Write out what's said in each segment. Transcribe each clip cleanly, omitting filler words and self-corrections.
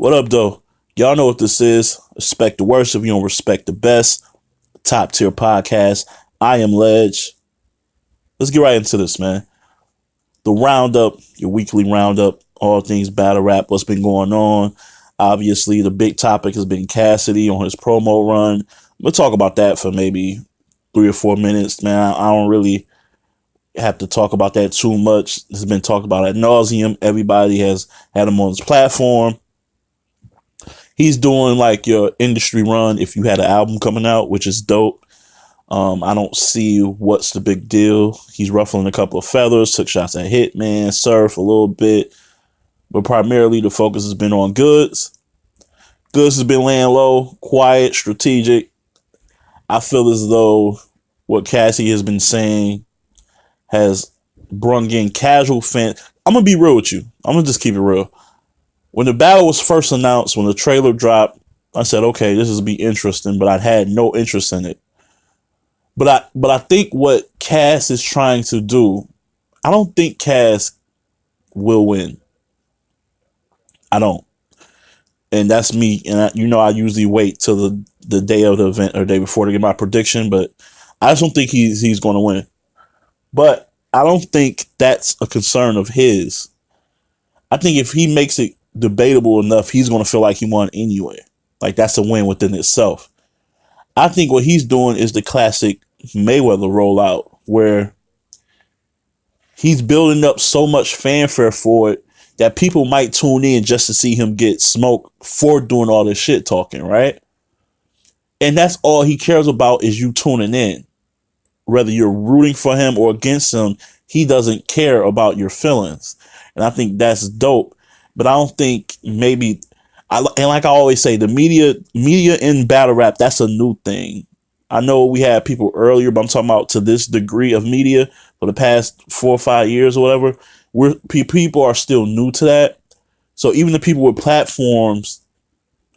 What up, though? Y'all know what this is. Respect the worst if you don't respect the best. Top tier podcast. I am Ledge. Let's get right into this, man. The roundup, your weekly roundup, all things battle rap, what's been going on. Obviously, the big topic has been Cassidy on his promo run. We'll talk about that for maybe 3 or 4 minutes, man. I don't really have to talk about that too much. It's been talked about ad nauseum. Everybody has had him on his platform. He's doing like your industry run if you had an album coming out, which is dope. I don't see what's the big deal. He's ruffling a couple of feathers, took shots at Hitman, Surf a little bit, but primarily the focus has been on Goods. Goods has been laying low, quiet, strategic. I feel as though what Cassie has been saying has brung in casual fans. I'm going to be real with you. I'm going to just keep it real. When the battle was first announced, when the trailer dropped, I said, okay, this will be interesting, but I had no interest in it. But I think what Cass is trying to do, I don't think Cass will win. I don't. And that's me. And I usually wait till the day of the event or day before to get my prediction, but I just don't think he's going to win. But I don't think that's a concern of his. I think if he makes it debatable enough, he's going to feel like he won anyway. Like that's a win within itself. I think what he's doing is the classic Mayweather rollout where he's building up so much fanfare for it that people might tune in just to see him get smoked for doing all this shit talking, right? And that's all he cares about is you tuning in. Whether you're rooting for him or against him, he doesn't care about your feelings. And I think that's dope. But I don't think maybe, and like I always say, the media in battle rap, that's a new thing. I know we had people earlier, but I'm talking about to this degree of media for the past 4 or 5 years or whatever. People are still new to that. So even the people with platforms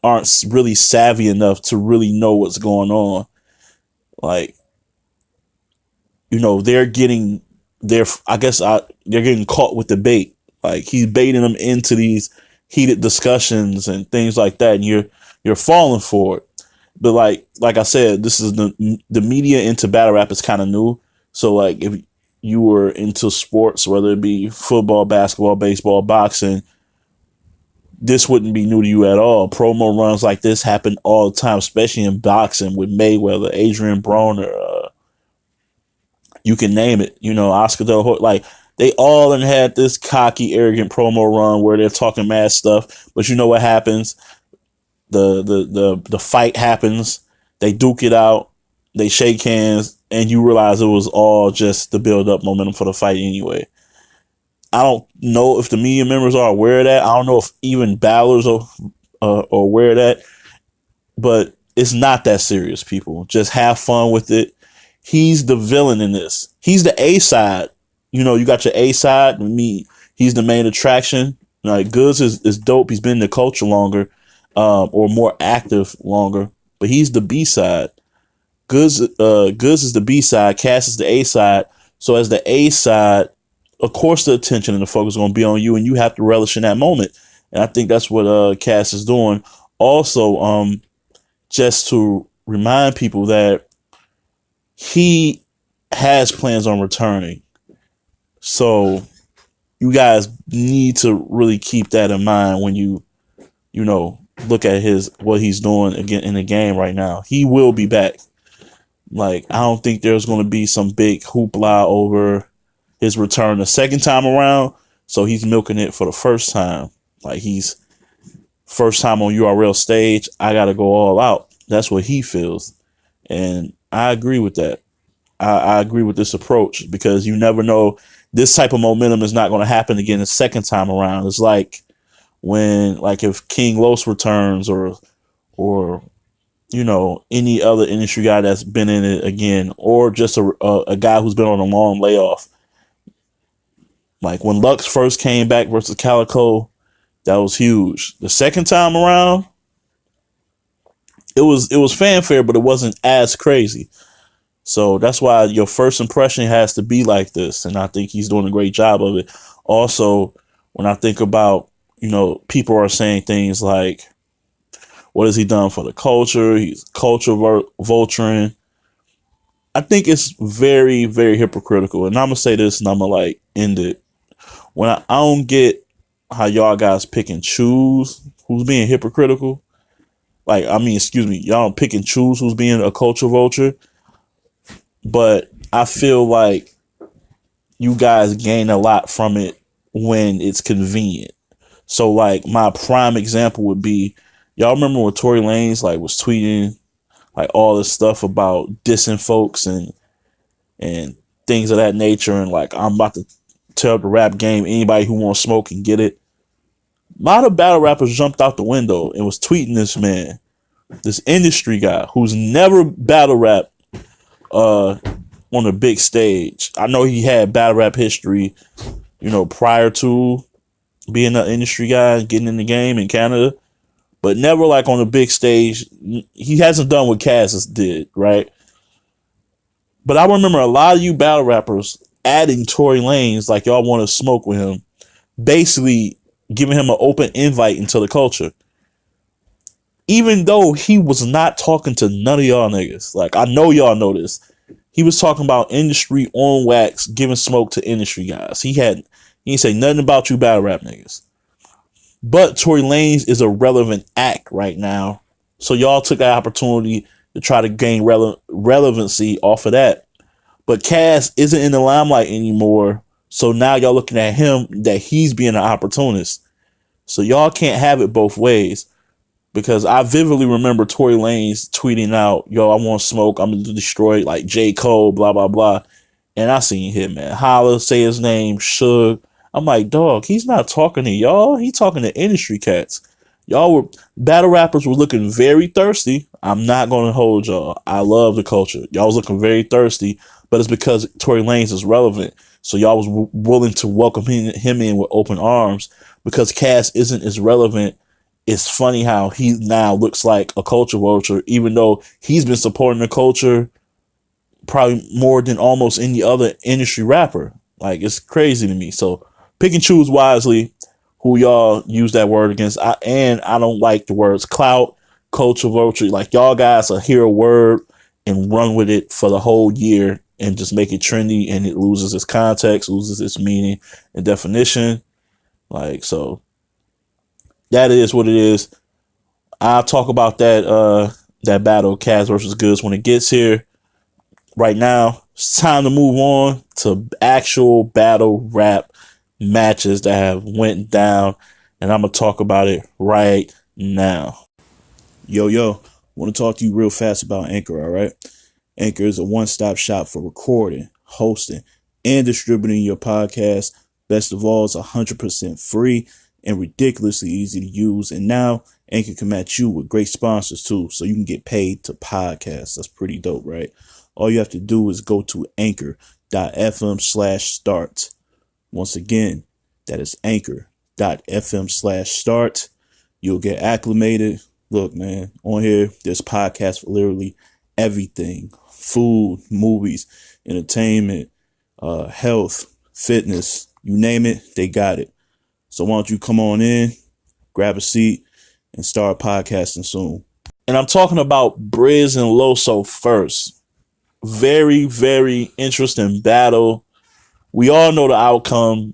aren't really savvy enough to really know what's going on. Like, they're getting they're getting caught with the bait. Like he's baiting them into these heated discussions and things like that, and you're falling for it. But like I said, this is the media into battle rap is kind of new. So like if you were into sports, whether it be football, basketball, baseball, boxing, this wouldn't be new to you at all. Promo runs like this happen all the time, especially in boxing with Mayweather, Adrian Broner, you can name it. Oscar De La Hoya, like. They all had this cocky, arrogant promo run where they're talking mad stuff. But you know what happens? The fight happens. They duke it out. They shake hands. And you realize it was all just to build up momentum for the fight anyway. I don't know if the media members are aware of that. I don't know if even battlers are aware of that. But it's not that serious, people. Just have fun with it. He's the villain in this. He's the A side. You got your A side. He's the main attraction. Like Goods is dope. He's been in the culture longer, or more active longer. But he's the B side. Goods is the B side. Cass is the A side. So as the A side, of course the attention and the focus is going to be on you, and you have to relish in that moment. And I think that's what Cass is doing. Also, just to remind people that he has plans on returning. So you guys need to really keep that in mind when you look at what he's doing again in the game right now. He will be back. Like, I don't think there's going to be some big hoopla over his return the second time around. So he's milking it for the first time. Like, he's first time on URL stage. I got to go all out. That's what he feels. And I agree with that. I agree with this approach because you never know. This type of momentum is not going to happen again the second time around. It's like if King Los returns or any other industry guy that's been in it again, or just a guy who's been on a long layoff. Like when Lux first came back versus Calico, that was huge. The second time around, it was fanfare, but it wasn't as crazy. So that's why your first impression has to be like this. And I think he's doing a great job of it. Also, when I think about, people are saying things like, what has he done for the culture? He's culture vulturing. I think it's very, very hypocritical. And I'm going to say this and I'm going to like end it. When I don't get how y'all guys pick and choose who's being hypocritical. Like, I mean, excuse me, y'all don't pick and choose who's being a culture vulture. But I feel like you guys gain a lot from it when it's convenient. So, like, my prime example would be, y'all remember when Tory Lanez, like, was tweeting, like, all this stuff about dissing folks and things of that nature, and, like, I'm about to tear up the rap game. Anybody who wants smoke can get it. A lot of battle rappers jumped out the window and was tweeting this man, this industry guy who's never battle rap on a big stage. I know he had battle rap history, prior to being an industry guy and getting in the game in Canada, but never like on a big stage. He hasn't done what Cassidy did, right? But I remember a lot of you battle rappers adding Tory Lanez like y'all want to smoke with him, basically giving him an open invite into the culture. Even though he was not talking to none of y'all niggas. Like, I know y'all know this. He was talking about industry on wax, giving smoke to industry guys. He didn't say nothing about you battle rap niggas. But Tory Lanez is a relevant act right now. So y'all took that opportunity to try to gain relevancy off of that. But Cass isn't in the limelight anymore. So now y'all looking at him that he's being an opportunist. So y'all can't have it both ways. Because I vividly remember Tory Lanez tweeting out, yo, I want smoke. I'm going to destroy like J. Cole, blah, blah, blah. And I seen him, man. Holla, say his name, Suge. I'm like, dog, he's not talking to y'all. He's talking to industry cats. Battle rappers were looking very thirsty. I'm not going to hold y'all. I love the culture. Y'all was looking very thirsty, but it's because Tory Lanez is relevant. So y'all was willing to welcome him in with open arms because Cass isn't as relevant. It's funny how he now looks like a culture vulture, even though he's been supporting the culture probably more than almost any other industry rapper. Like, it's crazy to me. So pick and choose wisely who y'all use that word against. I don't like the words clout, culture vulture. Like, y'all guys will hear a word and run with it for the whole year and just make it trendy, and it loses its context, loses its meaning and definition. Like, so that is what it is. I'll talk about that battle, Cass versus Goods, when it gets here. Right now, it's time to move on to actual battle rap matches that have went down, and I'm gonna talk about it right now. Yo, want to talk to you real fast about Anchor, all right? Anchor is a one-stop shop for recording, hosting, and distributing your podcast. Best of all, it's 100% free and ridiculously easy to use. And now Anchor can match you with great sponsors too, so you can get paid to podcast. That's pretty dope, right? All you have to do is go to anchor.fm/start. Once again, that is anchor.fm/start. You'll get acclimated. Look, man, on here, there's podcasts for literally everything. Food, movies, entertainment, health, fitness, you name it, they got it. So why don't you come on in, grab a seat, and start podcasting soon. And I'm talking about Briz and Loso first. Very, very interesting battle. We all know the outcome.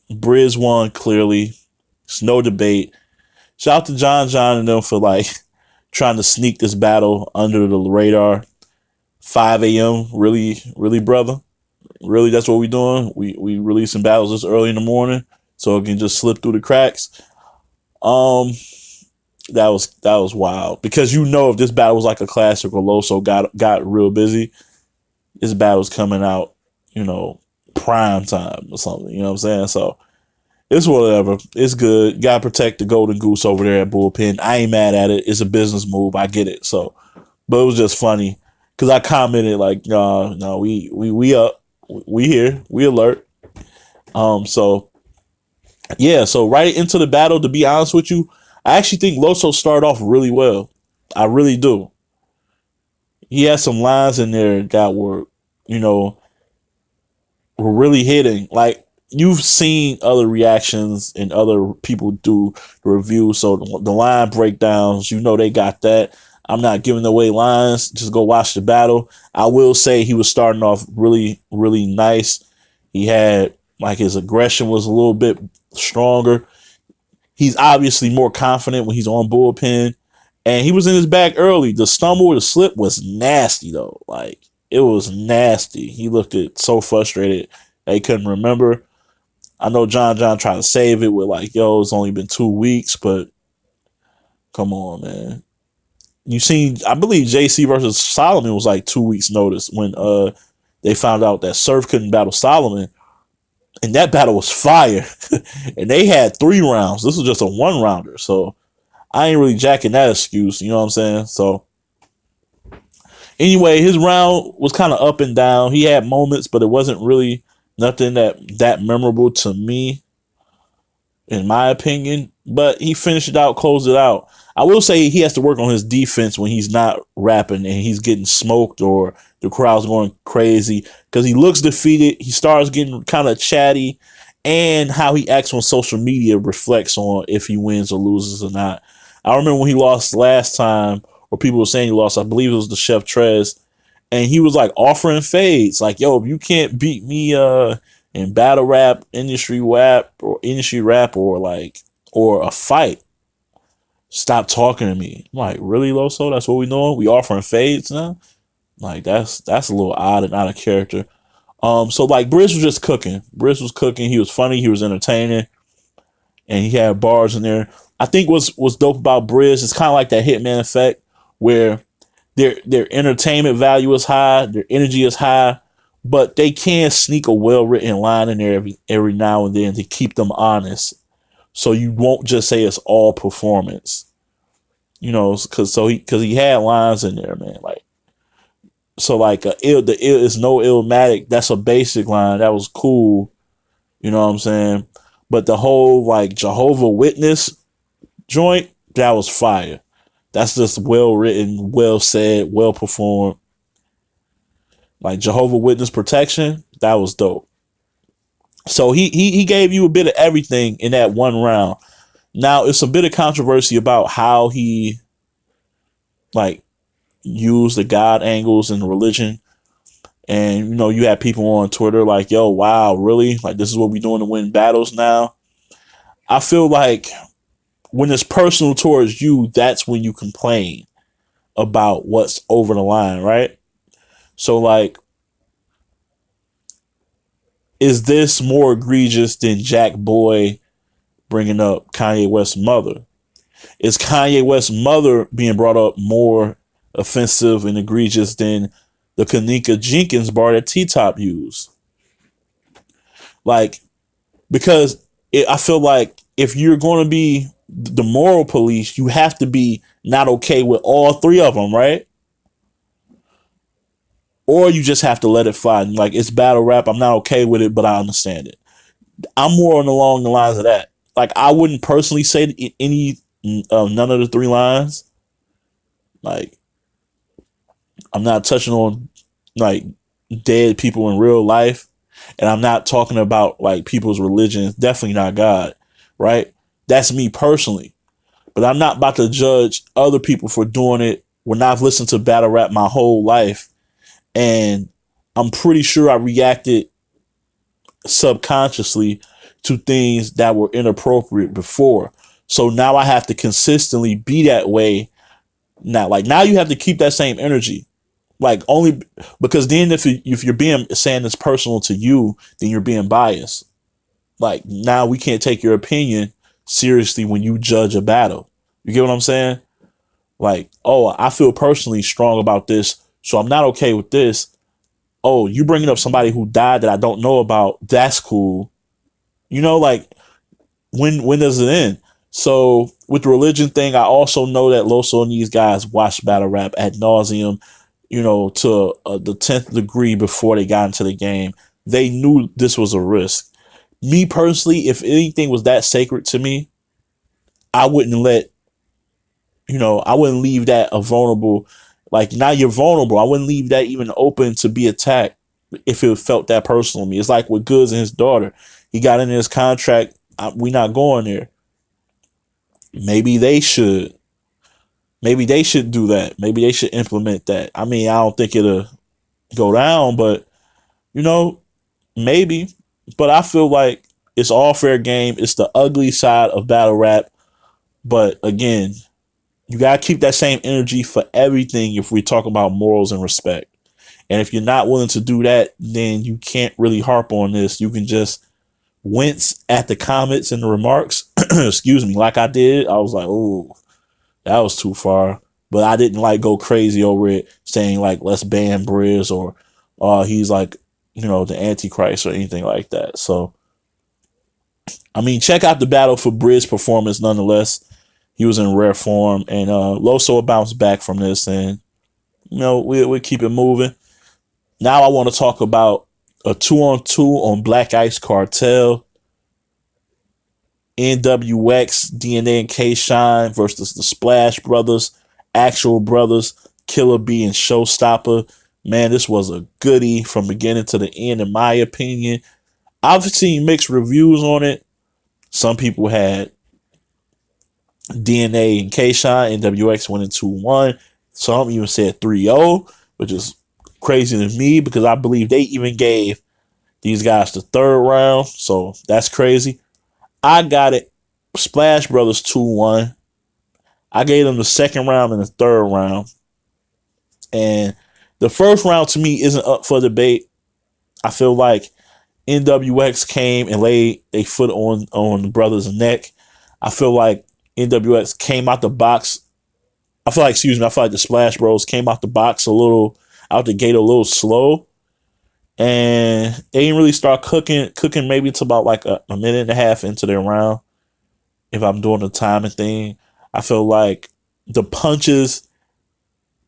Briz won clearly. It's no debate. Shout out to John and them for like trying to sneak this battle under the radar. 5 a.m. Really, really, brother? Really, that's what we doing? We releasing battles this early in the morning so it can just slip through the cracks. That was wild. Because if this battle was like a classic or Loso got real busy, this battle's coming out, prime time or something. You know what I'm saying? So it's whatever. It's good. Gotta protect the golden goose over there at Bullpen. I ain't mad at it. It's a business move. I get it. So, but it was just funny because I commented like, no, we up, we here, we alert. So yeah. So right into the battle. To be honest with you, I actually think Loso started off really well. I really do. He had some lines in there that were really hitting. Like, you've seen other reactions and other people do the review. So the line breakdowns, they got that. I'm not giving away lines. Just go watch the battle. I will say he was starting off really, really nice. He had, like, his aggression was a little bit stronger. He's obviously more confident when he's on bullpen. And he was in his bag early. The stumble or the slip was nasty, though. Like, it was nasty. He looked so frustrated that he couldn't remember. I know John tried to save it with, like, yo, it's only been 2 weeks, but come on, man. You seen, I believe JC versus Solomon was like 2 weeks notice when they found out that Surf couldn't battle Solomon. And that battle was fire. And they had 3 rounds. This was just a 1-rounder. So I ain't really jacking that excuse. You know what I'm saying? So anyway, his round was kind of up and down. He had moments, but it wasn't really nothing that memorable to me, in my opinion. But he finished it out, closed it out. I will say he has to work on his defense when he's not rapping and he's getting smoked or the crowd's going crazy, because he looks defeated. He starts getting kind of chatty, and how he acts on social media reflects on if he wins or loses or not. I remember when he lost last time, or people were saying he lost, I believe it was the Chef Trez, and he was like offering fades. Like, yo, if you can't beat me in battle rap, industry rap, or a fight, stop talking to me. I'm like, really, Loso? That's what we doing? We offering fades now? Like, that's a little odd and out of character. So like Briz was just cooking. Briz was cooking. He was funny. He was entertaining, and he had bars in there. I think what's dope about Briz is kind of like that Hitman effect, where their entertainment value is high, their energy is high, but they can sneak a well-written line in there every now and then to keep them honest. So you won't just say it's all performance, because he had lines in there, man. Like, so like the ill is no illmatic. That's a basic line that was cool, you know what I'm saying. But the whole like Jehovah Witness joint, that was fire. That's just well written, well said, well performed. Like Jehovah Witness protection, that was dope. So he gave you a bit of everything in that 1 round. Now it's a bit of controversy about how he like used the God angles and religion. And you have people on Twitter like, yo, wow, really? Like, this is what we're doing to win battles now? I feel like when it's personal towards you, that's when you complain about what's over the line, right? So like, is this more egregious than Jack Boy bringing up Kanye West's mother? Is Kanye West's mother being brought up more offensive and egregious than the Kanika Jenkins bar that T-Top used? Like, because I feel like if you're going to be the moral police, you have to be not okay with all 3 of them, right? Or you just have to let it fly. Like, it's battle rap. I'm not okay with it, but I understand it. I'm more along the lines of that. Like, I wouldn't personally say none of the 3 lines. Like, I'm not touching on like dead people in real life, and I'm not talking about like people's religion. It's definitely not God, right? That's me personally. But I'm not about to judge other people for doing it when I've listened to battle rap my whole life, and I'm pretty sure I reacted subconsciously to things that were inappropriate before. So now I have to consistently be that way. Now you have to keep that same energy. Like, only because then if you're saying it's personal to you, then you're being biased. Like, now we can't take your opinion seriously when you judge a battle. You get what I'm saying? Like, oh, I feel personally strong about this, so I'm not okay with this. Oh, you bringing up somebody who died that I don't know about, that's cool. Like, when does it end? So with the religion thing, I also know that Loso and these guys watched battle rap ad nauseum, to the 10th degree before they got into the game. They knew this was a risk. Me personally, if anything was that sacred to me, I wouldn't I wouldn't leave that a vulnerable, like, now you're vulnerable. I wouldn't leave that even open to be attacked if it felt that personal to me. It's like with Goods and his daughter. He got in his contract. We not going there. Maybe they should. Maybe they should do that. Maybe they should implement that. I mean, I don't think it'll go down, but maybe. But I feel like it's all fair game. It's the ugly side of battle rap. But again, you gotta keep that same energy for everything if we talk about morals and respect. And if you're not willing to do that, then you can't really harp on this. You can just wince at the comments and the remarks. Excuse me, like I did. I was like, oh, that was too far. But I didn't like go crazy over it, saying like, let's ban Briz or he's like, the Antichrist or anything like that. So, I mean, check out the Battle for Briz performance nonetheless. He was in rare form, and Loso will bounce back from this, and we'll keep it moving. Now I want to talk about a 2-on-2 on Black Ice Cartel. NWX, DNA, and K-Shine versus the Splash Brothers, Actual Brothers, Killer B, and Showstopper. Man, this was a goodie from beginning to the end, in my opinion. I've seen mixed reviews on it. Some people had DNA and K-Shine, NWX winning 2-1. Some even said 3-0, which is crazy to me because I believe they even gave these guys the third round. So that's crazy. I got it. Splash Brothers 2-1. I gave them the second round and the third round. And the first round to me isn't up for debate. I feel like NWX came and laid a foot on the brothers' neck. I feel like NWX came out the box. I feel like the Splash Bros came out the box out the gate a little slow. And they didn't really start cooking maybe to about like a minute and a half into their round. If I'm doing the timing thing, I feel like the punches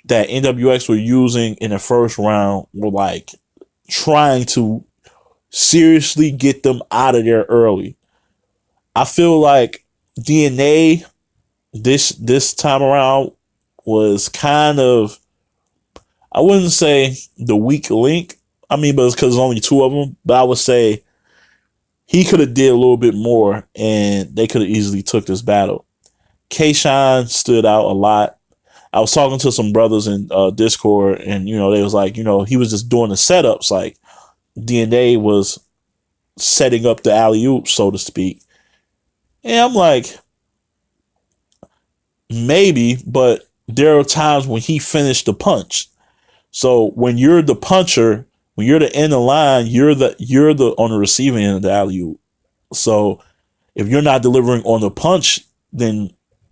that NWX were using in the first round were like trying to seriously get them out of there early. I feel like DNA this time around was kind of, I wouldn't say the weak link. I mean, but it's because there's only two of them. But I would say he could have did a little bit more, and they could have easily took this battle. K-Shine stood out a lot. I was talking to some brothers in Discord, and they was like, he was just doing the setups. Like DNA was setting up the alley-oop, so to speak. And I'm like, maybe, but there are times when he finished the punch. So when you're the puncher, when you're the end of the line, you're the on the receiving end of the alley-oop. So if you're not delivering on the punch, then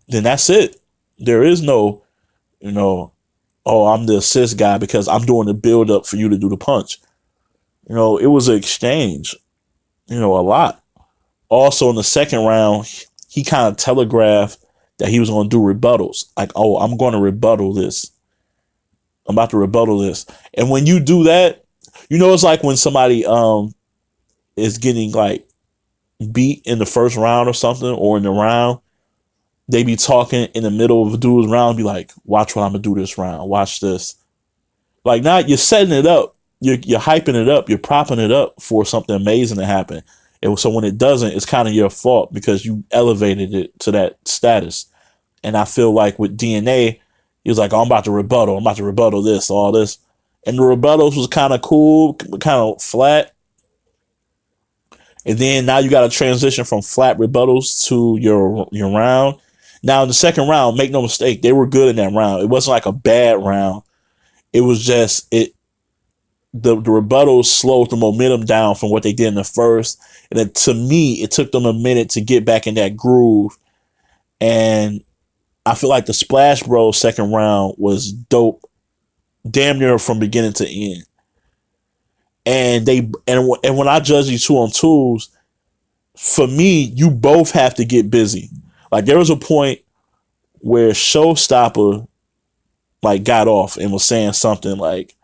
that's it. There is no, oh, I'm the assist guy because I'm doing the build up for you to do the punch. It was an exchange, a lot. Also in the second round, he kind of telegraphed that he was going to do rebuttals. Like, oh, I'm going to rebuttal this. I'm about to rebuttal this. And when you do that, it's like when somebody is getting like beat in the first round or something, or in the round, they be talking in the middle of a dude's round, be like, watch what I'm going to do this round. Watch this. Like, now you're setting it up. You're hyping it up. You're propping it up for something amazing to happen. And so when it doesn't, it's kind of your fault because you elevated it to that status. And I feel like with DNA, he was like, oh, I'm about to rebuttal this, all this. And the rebuttals was kind of cool, kind of flat. And then now you got to transition from flat rebuttals to your round. Now in the second round, make no mistake, they were good in that round. It wasn't like a bad round. It was just the rebuttals slowed the momentum down from what they did in the first. And then to me, it took them a minute to get back in that groove. And I feel like the Splash Bros second round was dope, damn near from beginning to end. And when I judge these 2-on-2s, for me, you both have to get busy. Like there was a point where Showstopper like got off and was saying something like,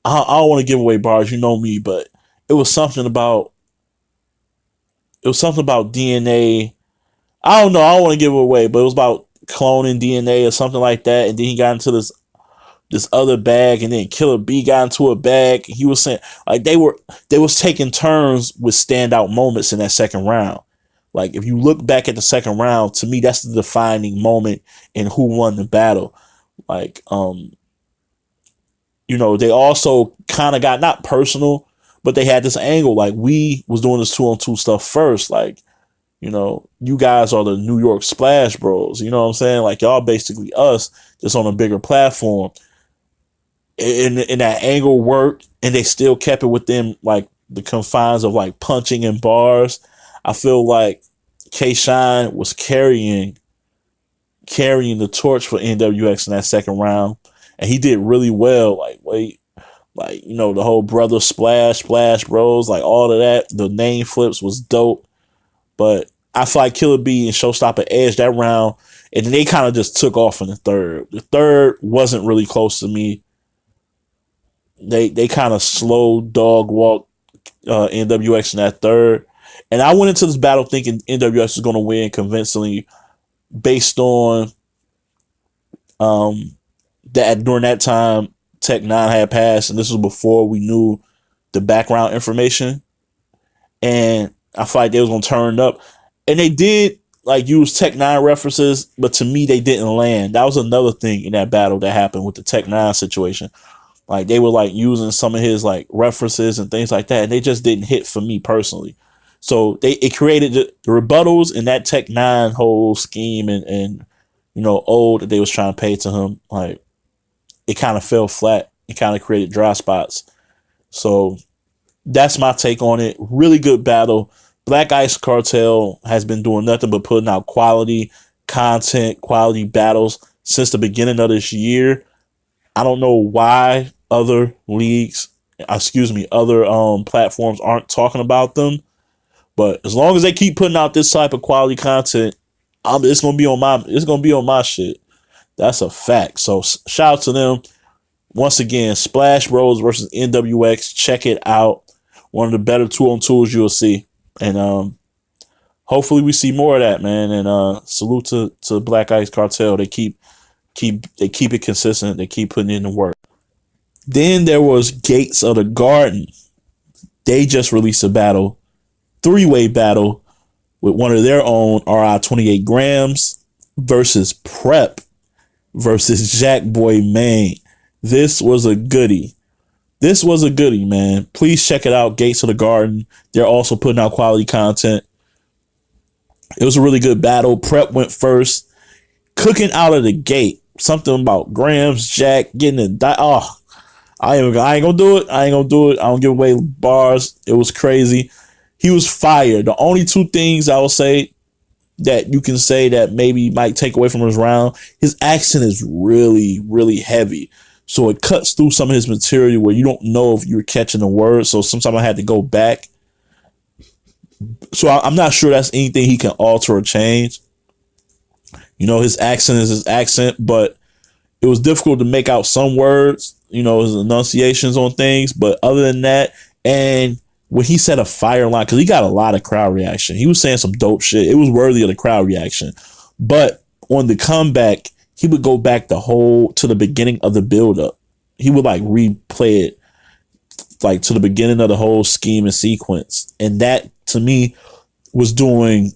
I don't want to give away bars, you know me, but it was something about DNA. I don't know, I don't want to give it away, but it was about cloning DNA or something like that. And then he got into this this other bag, and then Killer B got into a bag. He was saying like they was taking turns with standout moments in that second round. Like if you look back at the second round, to me that's the defining moment in who won the battle. Like they also kind of got not personal, but they had this angle like we was doing this 2-on-2 stuff first. Like, you guys are the New York Splash Bros. You know what I'm saying? Like y'all basically us just on a bigger platform. And that angle worked, and they still kept it within like the confines of like punching and bars. I feel like K-Shine was carrying the torch for NWX in that second round, and he did really well. The whole brother splash bros, like all of that, the name flips was dope. But I feel like Killer B and Showstopper edged that round, and then they kind of just took off in the third. The third wasn't really close to me. They kind of slow dog walked NWX in that third. And I went into this battle thinking NWX was going to win convincingly based on that during that time Tech 9 had passed, and this was before we knew the background information. And I felt like they was going to turn up. And they did like use Tech 9 references, but to me they didn't land. That was another thing in that battle that happened with the Tech 9 situation. Like they were like using some of his like references and things like that, and they just didn't hit for me personally. So it created the rebuttals in that Tech 9 whole scheme and old that they was trying to pay to him. Like it kind of fell flat. It kind of created dry spots. So that's my take on it. Really good battle. Black Ice Cartel has been doing nothing but putting out quality content, quality battles since the beginning of this year. I don't know why other platforms aren't talking about them. But as long as they keep putting out this type of quality content, it's gonna be on my shit. That's a fact. So shout out to them. Once again, Splash Bros versus NWX. Check it out. One of the better 2-on-2s you'll see. And hopefully we see more of that, man. And salute to Black Ice Cartel. They keep it consistent. They keep putting in the work. Then there was Gates of the Garden. They just released a battle, 3-way battle with one of their own, RI 28 grams versus Prep versus Jack Boy Maine. This was a goodie. Man. Please check it out. Gates of the Garden. They're also putting out quality content. It was a really good battle. Prep went first, cooking out of the gate. Something about grams, Jack getting it. I ain't gonna do it. I don't give away bars. It was crazy. He was fired. The only two things I will say that you can say that maybe might take away from his round, his accent is really, really heavy. So it cuts through some of his material where you don't know if you're catching the word. So sometimes I had to go back. So I'm not sure that's anything he can alter or change. His accent is his accent, but it was difficult to make out some words, his enunciations on things. But other than that, and when he said a fire line, because he got a lot of crowd reaction, he was saying some dope shit. It was worthy of the crowd reaction. But on the comeback, he would go back to the beginning of the build-up. He would like replay it like to the beginning of the whole scheme and sequence. And that to me was doing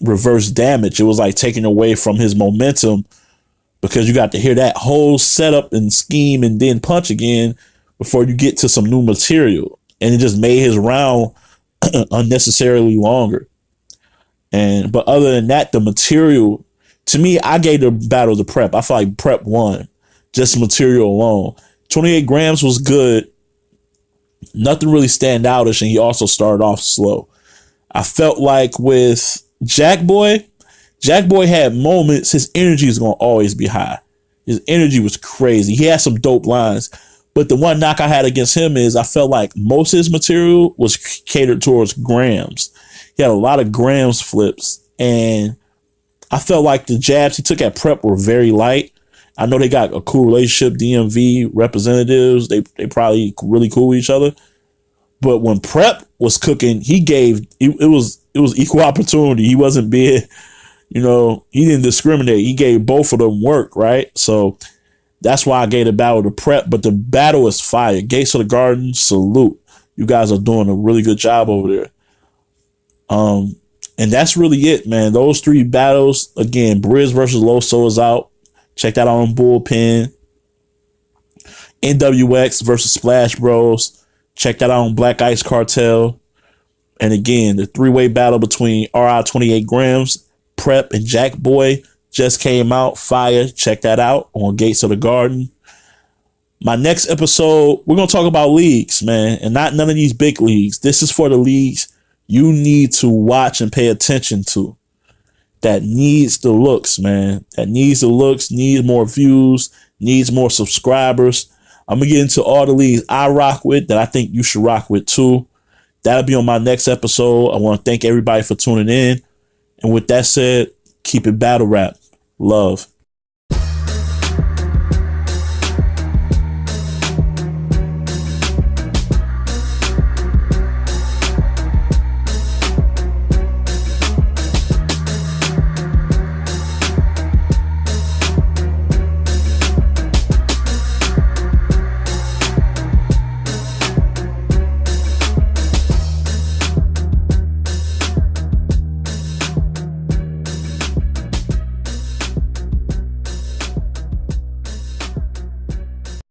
reverse damage. It was like taking away from his momentum because you got to hear that whole setup and scheme and then punch again before you get to some new material. And it just made his round unnecessarily longer. But other than that, the material, to me, I gave the battle to Prep. I feel like Prep won. Just material alone. 28 grams was good. Nothing really standoutish, and he also started off slow. I felt like with Jack Boy had moments. His energy is going to always be high. His energy was crazy. He had some dope lines. But the one knock I had against him is I felt like most of his material was catered towards grams. He had a lot of grams flips, and I felt like the jabs he took at Prep were very light. I know they got a cool relationship, DMV representatives. They probably really cool with each other. But when Prep was cooking, it was equal opportunity. He wasn't being, he didn't discriminate. He gave both of them work, right? So That's why I gave the battle to Prep, but the battle is fire. Gates of the Garden, salute. You guys are doing a really good job over there. And that's really it, man. Those 3 battles, again, Briz versus Loso is out. Check that out on Bullpen. NWX versus Splash Bros. Check that out on Black Ice Cartel. And again, the 3-way battle between RI 28 Grams, Prep, and Jack Boy just came out. Fire. Check that out on Gates of the Garden. My next episode, we're going to talk about leagues, man, and not none of these big leagues. This is for the leagues you need to watch and pay attention to. That needs the looks, man. That needs the looks, needs more views, needs more subscribers. I'm going to get into all the leagues I rock with that I think you should rock with too. That'll be on my next episode. I want to thank everybody for tuning in. And with that said, keep it battle rap. Love.